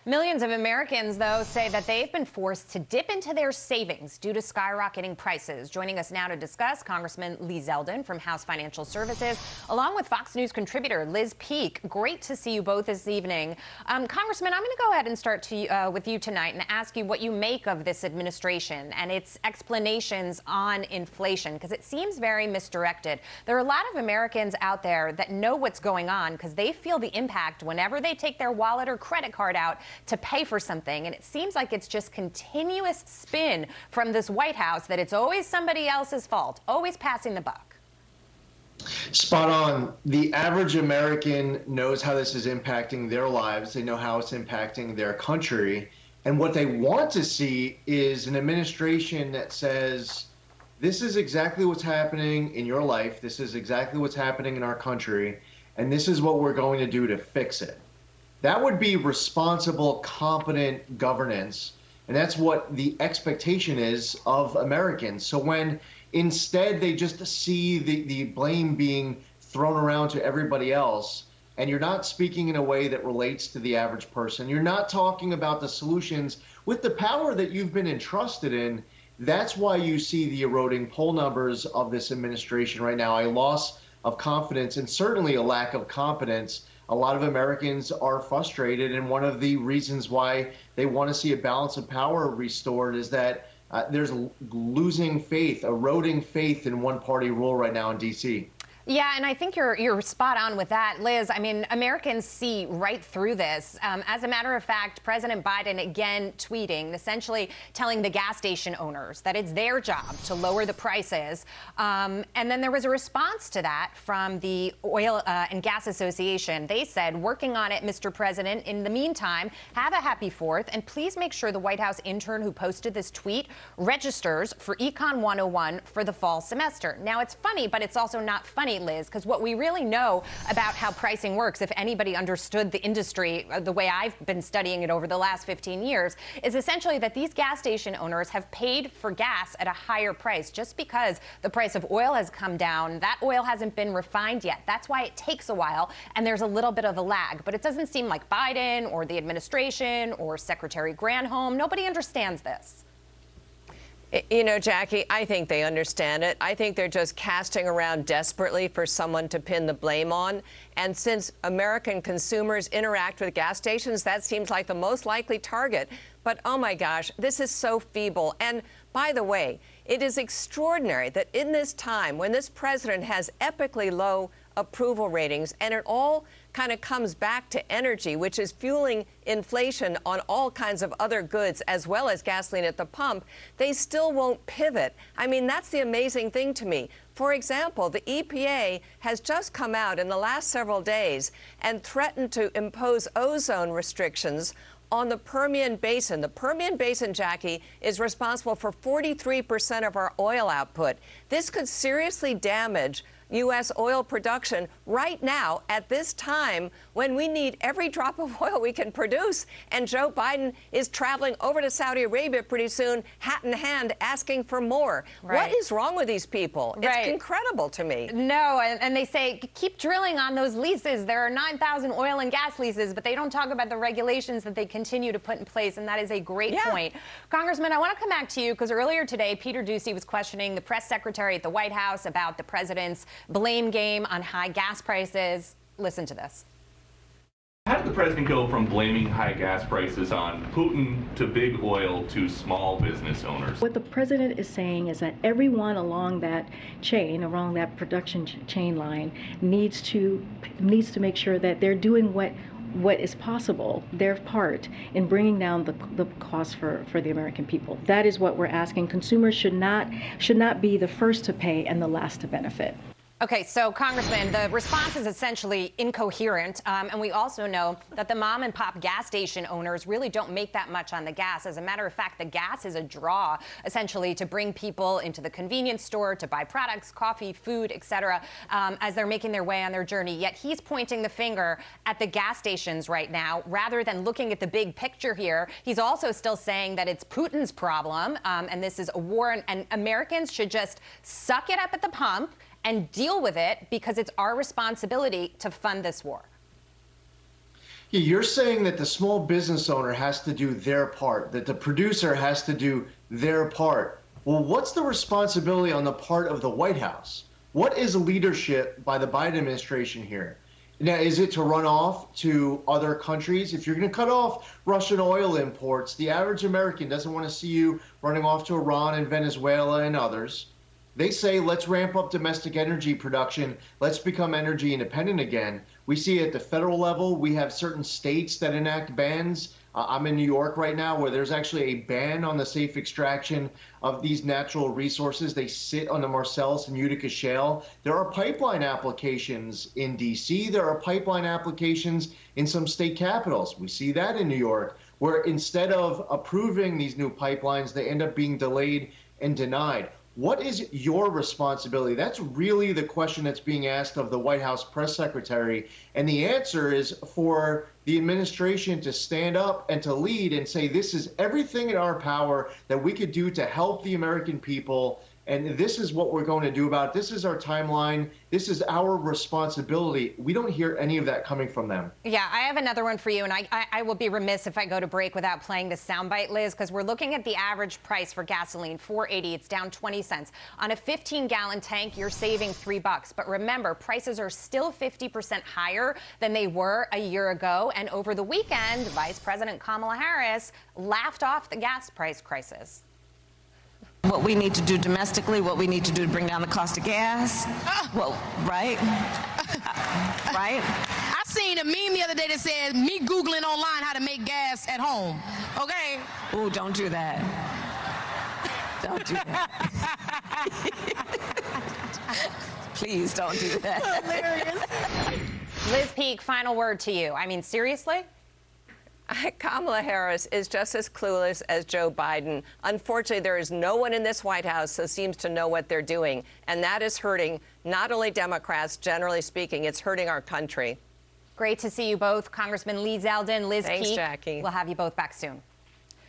Millions of Americans, though, say that they've been forced to dip into their savings due to skyrocketing prices. Joining us now to discuss, Congressman Lee Zeldin from House Financial Services, along with Fox News contributor Liz Peek. Great to see you both this evening. Congressman, I'm going to go ahead and start with you tonight and ask you what you make of this administration and its explanations on inflation, because it seems very misdirected. There are a lot of Americans out there that know what's going on because they feel the impact whenever they take their wallet or credit card out to pay for something. And it seems like it's just continuous spin from this White House that it's always somebody else's fault, always passing the buck. Spot on. The average American knows how this is impacting their lives. They know how it's impacting their country. And what they want to see is an administration that says, this is exactly what's happening in your life. This is exactly what's happening in our country. And this is what we're going to do to fix it. That would be responsible, competent governance. And that's what the expectation is of Americans. So when instead they just see the blame being thrown around to everybody else, and you're not speaking in a way that relates to the average person, you're not talking about the solutions with the power that you've been entrusted in, that's why you see the eroding poll numbers of this administration right now, a loss of confidence and certainly a lack of competence. A lot of Americans are frustrated, and one of the reasons why they want to see a balance of power restored is that there's losing faith, eroding faith in one-party rule right now in D.C. Yeah, and I think you're spot on with that, Liz. I mean, Americans see right through this. As a matter of fact, President Biden again tweeting, essentially telling the gas station owners that it's their job to lower the prices. And then there was a response to that from the Oil and Gas Association. They said, working on it, Mr. President. In the meantime, have a happy 4th, and please make sure the White House intern who posted this tweet registers for Econ 101 for the fall semester. Now, it's funny, but it's also not funny, Liz, because what we really know about how pricing works, if anybody understood the industry the way I've been studying it over the last 15 years, is essentially that these gas station owners have paid for gas at a higher price. Just because the price of oil has come down, that oil hasn't been refined yet. That's why it takes a while, and there's a little bit of a lag. But it doesn't seem like Biden or the administration or Secretary Granholm, nobody understands this. You know, Jackie, I think they understand it. I think they're just casting around desperately for someone to pin the blame on. And since American consumers interact with gas stations, that seems like the most likely target. But, oh, my gosh, this is so feeble. And by the way, it is extraordinary that in this time when this president has epically low approval ratings, and it all kind of comes back to energy, which is fueling inflation on all kinds of other goods, as well as gasoline at the pump, they still won't pivot. I mean, that's the amazing thing to me. For example, the EPA has just come out in the last several days and threatened to impose ozone restrictions on the Permian Basin. The Permian Basin, Jackie, is responsible for 43% of our oil output. This could seriously damage U.S. oil production right now at this time when we need every drop of oil we can produce. And Joe Biden is traveling over to Saudi Arabia pretty soon, hat in hand, asking for more. Right. What is wrong with these people? Right. It's incredible to me. No, and they say, keep drilling on those leases. There are 9,000 oil and gas leases, but they don't talk about the regulations that they continue to put in place, and that is a great point. Congressman, I want to come back to you because earlier today, Peter Doocy was questioning the press secretary at the White House about the president's blame game on high gas prices. Listen to this. How did the president go from blaming high gas prices on Putin to big oil to small business owners? What the president is saying is that everyone along that chain, along that production chain line, needs to make sure that they're doing what is possible, their part in bringing down the cost for the American people. That is what we're asking. Consumers should not be the first to pay and the last to benefit. Okay, so, Congressman, the response is essentially incoherent, and we also know that the mom-and-pop gas station owners really don't make that much on the gas. As a matter of fact, the gas is a draw, essentially, to bring people into the convenience store to buy products, coffee, food, etc., as they're making their way on their journey. Yet he's pointing the finger at the gas stations right now, rather than looking at the big picture here. He's also still saying that it's Putin's problem, and this is a war, and Americans should just suck it up at the pump and deal with it because it's our responsibility to fund this war. Yeah, you're saying that the small business owner has to do their part, that the producer has to do their part. Well, what's the responsibility on the part of the White House? What is leadership by the Biden administration here? Now, is it to run off to other countries? If you're going to cut off Russian oil imports, the average American doesn't want to see you running off to Iran and Venezuela and others. They say, let's ramp up domestic energy production. Let's become energy independent again. We see at the federal level, we have certain states that enact bans. I'm in New York right now, where there's actually a ban on the safe extraction of these natural resources. They sit on the Marcellus and Utica Shale. There are pipeline applications in D.C. There are pipeline applications in some state capitals. We see that in New York, where instead of approving these new pipelines, they end up being delayed and denied. What is your responsibility? That's really the question that's being asked of the White House press secretary. And the answer is for the administration to stand up and to lead and say, this is everything in our power that we could do to help the American people. And this is what we're going to do about it. This is our timeline. This is our responsibility. We don't hear any of that coming from them. Yeah, I have another one for you, and I will be remiss if I go to break without playing this soundbite, Liz, because we're looking at the average price for gasoline, $4.80. It's down 20 cents. On a 15-gallon tank, you're saving $3. But remember, prices are still 50% higher than they were a year ago. And over the weekend, Vice President Kamala Harris laughed off the gas price crisis. What we need to do domestically, what we need to do to bring down the cost of gas. Well, right? Right? I seen a meme the other day that said me Googling online how to make gas at home. Okay? Oh, don't do that. Don't do that. Please don't do that. Hilarious. Liz Peek, final word to you. I mean, seriously? Kamala Harris is just as clueless as Joe Biden. Unfortunately, there is no one in this White House who seems to know what they're doing. And that is hurting not only Democrats, generally speaking, it's hurting our country. Great to see you both. Congressman Lee Zeldin, Liz Peek. Thanks, Jackie. We'll have you both back soon.